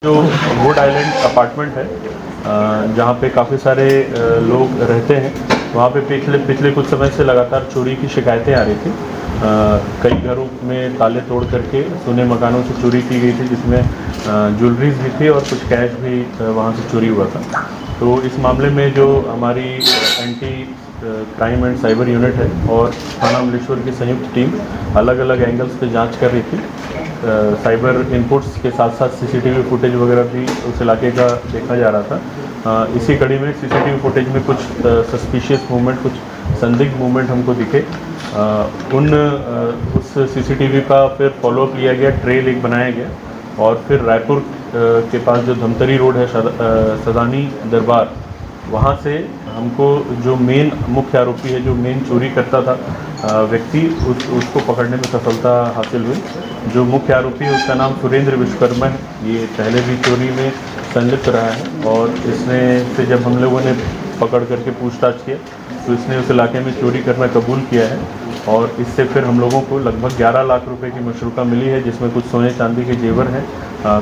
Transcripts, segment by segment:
जो would island apartment है जहाँ पे काफ़ी सारे लोग रहते हैं, वहाँ पे पिछले कुछ समय से लगातार चोरी की शिकायतें आ रही थी। कई घरों में ताले तोड़ करके सोने मकानों से चोरी की गई थी, जिसमें ज्वेलरीज भी थी और कुछ कैश भी वहाँ से चोरी हुआ था। तो इस मामले में जो हमारी anti crime and cyber unit है और थाना अमलेश्वर की संयुक्त टीम अलग अलग एंगल्स पे जांच कर रही थी। साइबर इनपुट्स के साथ साथ सीसीटीवी फुटेज वगैरह भी उस इलाके का देखा जा रहा था। इसी कड़ी में सीसीटीवी फुटेज में कुछ सस्पिशियस मूवमेंट, कुछ संदिग्ध मूवमेंट हमको दिखे। उस सीसीटीवी का फिर फॉलोअप लिया गया, ट्रेल एक बनाया गया और फिर रायपुर के पास जो धमतरी रोड है, सदानी दरबार, वहाँ से हमको जो मेन मुख्य आरोपी है, जो मेन चोरी करता था व्यक्ति, उसको पकड़ने में सफलता हासिल हुई। जो मुख्य आरोपी है उसका नाम सुरेंद्र विश्वकर्मा है। ये पहले भी चोरी में संलिप्त रहा है और इसने से जब हम लोगों ने पकड़ करके पूछताछ किया तो इसने उस इलाके में चोरी करना कबूल किया है और इससे फिर हम लोगों को लगभग 11 लाख रुपए की मशरूका मिली है, जिसमें कुछ सोने चांदी के जेवर हैं,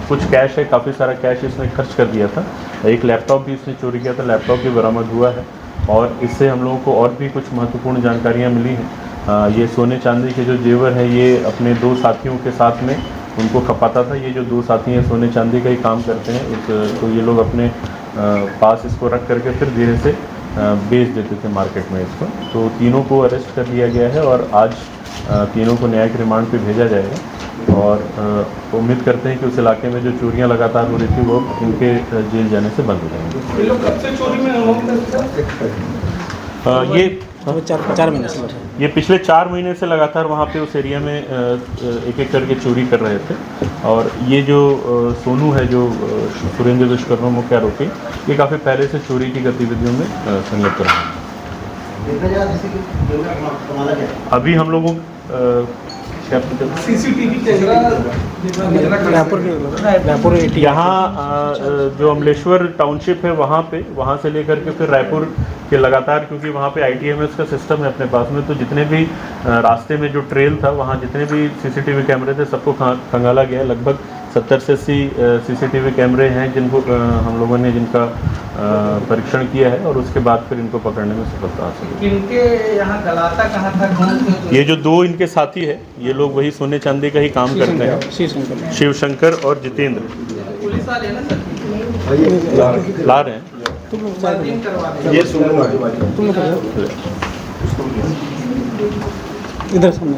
कुछ कैश है, काफ़ी सारा कैश इसने खर्च कर दिया था। एक लैपटॉप भी इसने चोरी किया था, लैपटॉप भी बरामद हुआ है और इससे हम लोगों को और भी कुछ महत्वपूर्ण जानकारियाँ मिली हैं। ये सोने चांदी के जो जेवर हैं ये अपने 2 साथियों के साथ में उनको खपाता था। ये जो 2 साथी हैं सोने चांदी का ही काम करते हैं, तो ये लोग अपने पास इसको रख करके फिर धीरे से बेच देते थे मार्केट में इसको। तो तीनों को अरेस्ट कर लिया गया है और आज तीनों को न्यायिक रिमांड पे भेजा जाएगा और उम्मीद करते हैं कि उस इलाके में जो चोरियां लगातार हो रही थी वो इनके जेल जाने से बंद हो जाएंगे। ये लोग कब से चोरी में ये 4 महीने से ये पिछले 4 महीने से लगातार वहाँ पे उस एरिया में एक एक करके चोरी कर रहे थे और ये जो सोनू है, जो सुरेंद्र विश्वकर्मा मुख्य आरोपी, ये काफ़ी पहले से चोरी की गतिविधियों में संलिप्त रहा है। अभी हम लोगों सीसीटीवी कैमरा रायपुर यहाँ जो अमलेश्वर टाउनशिप है वहाँ से लेकर के फिर रायपुर के लगातार, क्योंकि वहाँ पे ITMS का सिस्टम है अपने पास में, तो जितने भी रास्ते में जो ट्रेल था वहाँ जितने भी सीसीटीवी कैमरे थे सबको खंगाला गया है। लगभग 70 से 80 सीसीटीवी कैमरे हैं जिनको हम लोगों ने जिनका परीक्षण किया है और उसके बाद फिर इनको पकड़ने में सफलता हासिल हुई। इनके यहाँ गलाता कहाँ था? ये जो 2 इनके साथी है ये लोग वही सोने चांदी का ही काम करते हैं, शिव शंकर और जितेंद्र। पुलिस वाले ना सर ला रहे हैं ये इधर सामने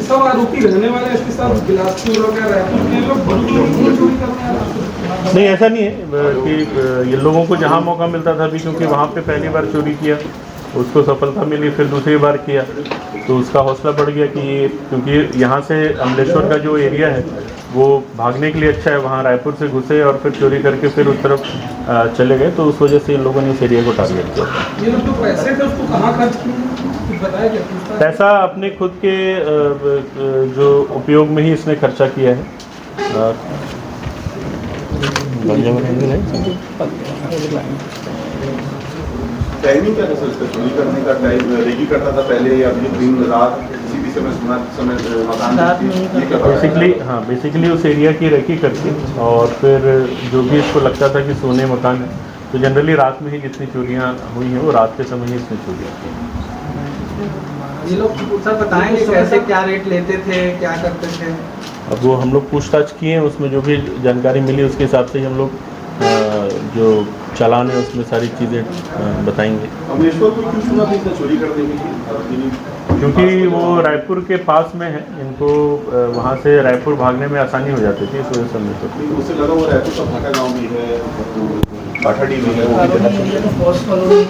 सब आरोपी रहने वाले इसके साथ बिलासपुर वगैरह रायपुर के लोग चोरी करने आ रहे। नहीं, ऐसा नहीं है कि ये लोगों को जहाँ मौका मिलता था अभी, क्योंकि वहाँ पे पहली बार चोरी किया उसको सफलता मिली, फिर दूसरी बार किया तो उसका हौसला बढ़ गया कि ये, क्योंकि यहाँ से अमलेश्वर का जो एरिया है वो भागने के लिए अच्छा है, वहाँ रायपुर से घुसे और फिर चोरी करके फिर उस तरफ चले गए, तो उस वजह से इन लोगों ने इस एरिया को टारगेट किया। ये लोग जो पैसे थे उसको कहाँ खर्च किए बताया क्या? पैसा अपने खुद के जो उपयोग में ही इसने खर्चा किया है। टाइमिंग क्या था सर इसका चोरी करने का? टाइम रेगी करता था पहले या दिन रात किसी भी समय मकान? बेसिकली उस एरिया की रेकी करके और फिर जो भी इसको लगता था कि सोने मकान है तो जनरली रात में ही जितनी चोरियां हुई हैं वो रात के समय ही इसने चोरियां की। ये लोग सर बताएंगे कैसे, क्या रेट लेते थे, क्या करते थे? अब वो हम लोग पूछताछ किए हैं, उसमें जो भी जानकारी मिली उसके हिसाब से हम लोग जो चालान है उसमें सारी चीज़ें बताएंगे। अमलेश्वर को क्यों चुना था इसने चोरी करने के लिए? क्योंकि वो रायपुर के पास में है, इनको वहाँ से रायपुर भागने में आसानी हो जाती थी, इस वजह से अमलेश्वर। उससे लगा वो रायपुर का भाटा गाँव भी है, भाटाडी भी है, वो भी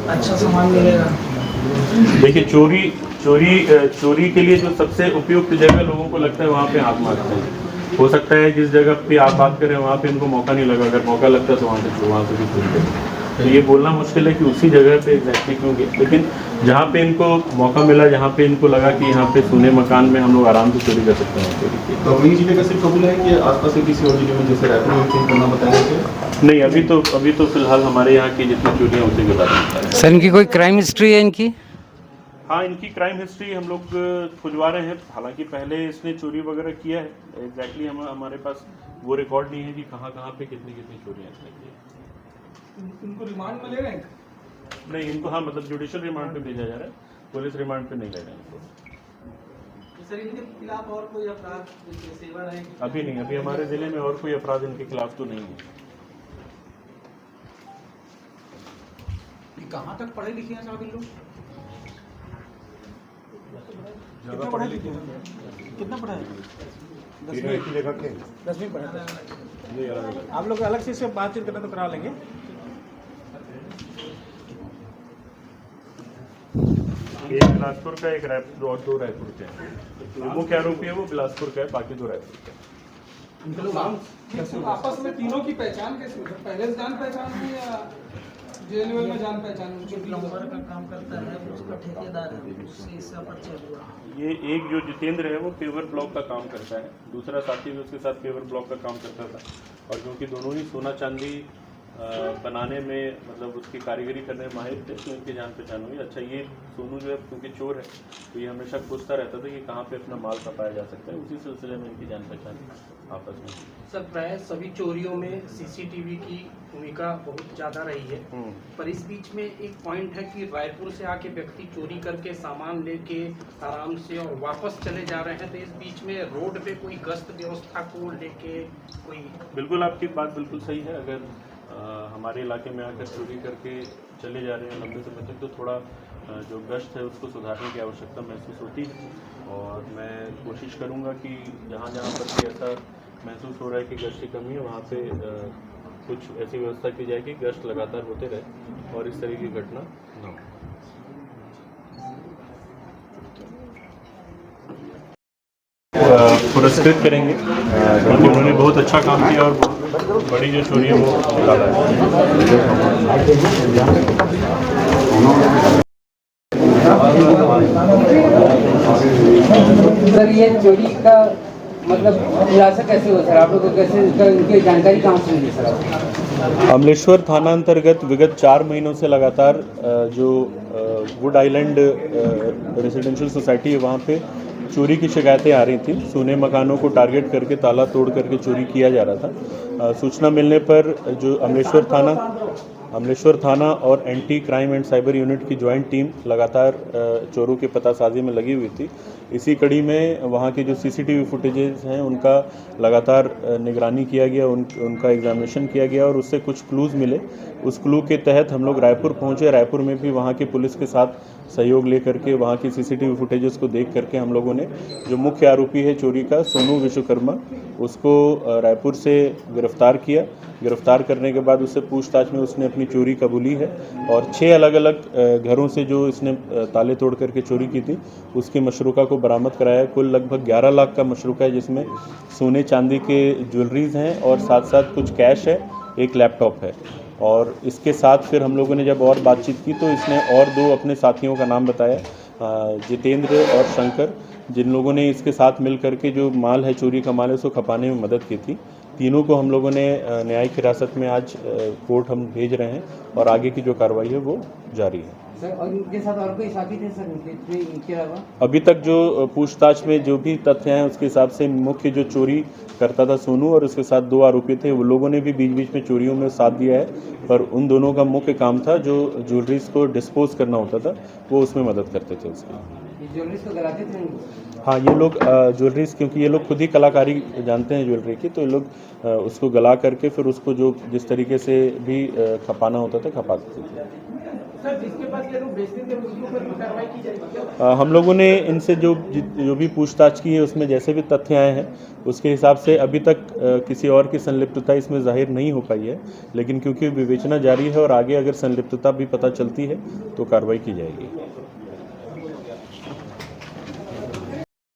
अच्छा सामान मिलेगा। देखिए, चोरी के लिए जो सबसे उपयुक्त जगह लोगों को लगता है वहाँ पे हाथ मारते हैं। हो सकता है जिस जगह पे आप बात करें वहाँ पे इनको मौका नहीं लगा, अगर मौका लगता तो वहाँ से भी चोरी करते। तो ये बोलना मुश्किल है कि उसी जगह पे एग्जैक्टली क्यों गए, लेकिन जहाँ पे इनको मौका मिला, जहाँ पे इनको लगा कि यहाँ पे सोने मकान में हम लोग आराम से चोरी कर सकते हैं, चोरी की। तो वही जिले का सिर्फ कबूल है कि आसपास के किसी और जिले में जैसे रायपुर में चोरी करना बताया? नहीं, अभी तो फिलहाल हमारे यहाँ की जितनी चोरियाँ उसी के बारे में। सर इनकी कोई क्राइम हिस्ट्री है इनकी? हाँ, इनकी क्राइम हिस्ट्री हम लोग खुजवा रहे हैं। हालांकि पहले इसने चोरी वगैरह किया है, एग्जैक्टली हमारे पास वो रिकॉर्ड नहीं है कि कहाँ कहाँ पे कितनी कितनी चोरियाँ इसने की हैं। इनको रिमांड में ले रहे हैं? नहीं, इनको हाँ मतलब जुडिशियल रिमांड पे भेजा जा रहा है, पुलिस रिमांड पे नहीं ले रहे हैं इनको। सर, इनके खिलाफ और कोई अपराध सेवा रहे? अभी नहीं, अभी हमारे जिले में और कोई अपराध इनके खिलाफ तो नहीं है। कहाँ तक पढ़े लिखे हैं साहब इन लोग? ज़्यादा पढ़े लिखे हैं। कितना पढ़ा है? 10वीं पढ़ा। आप लोग अलग से इससे बातचीत करना तो करा लेंगे। एक बिलासपुर का, एक रायपुर और 2 रायपुर के हैं। मुख्य आरोपी है वो बिलासपुर का है, बाकी 2 रायपुर के हैं। इनके लोग आपस में तीनों की पहचान कैसे हुई? पहले से जान पहचान थी या जेल वेल में जान पहचान? जो प्लम्बर का काम करता है उसका ठेकेदार है, उससे इसका परिचय हुआ। ये एक जो जितेंद्र है वो पेवर ब्लॉक का काम करता है, दूसरा साथी भी उसके साथ पेवर ब्लॉक का काम करता था। और क्योंकि दोनों ही सोना चांदी बनाने में मतलब उसकी कारीगरी करने में माहिर थे, तो इनकी जान पहचान हुई। अच्छा, ये सोनू जो है क्योंकि चोर है तो ये हमेशा पूछता रहता था कि कहाँ पे अपना माल छपाया जा सकता है, उसी सिलसिले में इनकी जान पहचान आपस में। सर, प्राय सभी चोरियों में सीसीटीवी की भूमिका बहुत ज़्यादा रही है, पर इस बीच में एक पॉइंट है कि रायपुर से आके व्यक्ति चोरी करके सामान लेके आराम से और वापस चले जा रहे हैं, तो इस बीच में रोड पे कोई गश्त व्यवस्था को लेके कोई? बिल्कुल, आपकी बात बिल्कुल सही है। अगर हमारे इलाके में आकर चोरी करके चले जा रहे हैं लंबे समय तक, तो थोड़ा जो गश्त है उसको सुधारने की आवश्यकता महसूस होती है। और मैं कोशिश करूंगा कि जहाँ जहाँ पर भी ऐसा महसूस हो रहा है कि गश्त की कमी है, वहाँ पे कुछ ऐसी व्यवस्था की जाए कि गश्त लगातार होते रहे और इस तरह की घटना न हो। पुरस्कृत करेंगे क्योंकि उन्होंने बहुत अच्छा काम किया और बड़ी जो चोरी है वो निकाला है। सर, ये चोरी का मतलब खुलासा कैसे हुआ सर? आप लोग को कैसे इनकी जानकारी कहाँ से मिली सर? अमलेश्वर थाना अंतर्गत विगत 4 महीनों से लगातार जो वुड आइलैंड रेजिडेंशियल सोसाइटी है वहाँ पे चोरी की शिकायतें आ रही थी। सोने मकानों को टारगेट करके ताला तोड़ करके चोरी किया जा रहा था। सूचना मिलने पर जो अमलेश्वर थाना और anti crime and cyber unit की ज्वाइंट टीम लगातार चोरों के पतासाजी में लगी हुई थी। इसी कड़ी में वहाँ के जो सीसीटीवी फुटेजेस हैं उनका लगातार निगरानी किया गया, उनका एग्जामिनेशन किया गया और उससे कुछ क्लूज़ मिले। उस क्लू के तहत हम लोग रायपुर पहुँचे। रायपुर में भी वहाँ के पुलिस के साथ सहयोग लेकर के वहाँ की सीसीटीवी फुटेजेस को देख करके हम लोगों ने जो मुख्य आरोपी है चोरी का, सोनू विश्वकर्मा, उसको रायपुर से गिरफ्तार किया। गिरफ्तार करने के बाद उससे पूछताछ में उसने अपनी चोरी कबूली है और 6 अलग अलग घरों से जो इसने ताले तोड़ करके चोरी की थी उसके मशरूका को बरामद कराया। कुल लगभग 11 लाख का मशरूका है, जिसमें सोने चांदी के ज्वेलरीज हैं और साथ साथ कुछ कैश है, एक लैपटॉप है। और इसके साथ फिर हम लोगों ने जब और बातचीत की तो इसने और 2 अपने साथियों का नाम बताया, जितेंद्र और शंकर, जिन लोगों ने इसके साथ मिल करके जो माल है, चोरी का माल है, उसको खपाने में मदद की थी। तीनों को हम लोगों ने न्यायिक हिरासत में आज कोर्ट हम भेज रहे हैं और आगे की जो कार्रवाई है वो जारी है। सर, और इनके साथ और कोई साथी थे सर इनके अलावा? अभी तक जो पूछताछ में जो भी तथ्य हैं उसके हिसाब से मुख्य जो चोरी करता था सोनू और उसके साथ 2 आरोपी थे, वो लोगों ने भी बीच बीच में चोरियों में साथ दिया है, पर उन दोनों का मुख्य काम था जो ज्वेलरीज को डिस्पोज करना होता था, वो उसमें मदद करते थे उसकी। ज्वेलरीज को गलाते थे? हाँ, ये लोग ज्वेलरीज, क्योंकि ये लोग खुद ही कलाकारी जानते हैं ज्वेलरी की, तो ये लोग उसको गला करके फिर उसको जो जिस तरीके से भी खपाना होता था खपाते थे। सर, जिसके पास ये लोग बेचते थे उसके ऊपर कार्रवाई की जाएगी? हम लोगों ने इनसे जो भी पूछताछ की है उसमें जैसे भी तथ्य आए हैं उसके हिसाब से अभी तक किसी और की संलिप्तता इसमें जाहिर नहीं हो पाई है, लेकिन क्योंकि विवेचना जारी है और आगे अगर संलिप्तता भी पता चलती है तो कार्रवाई की जाएगी।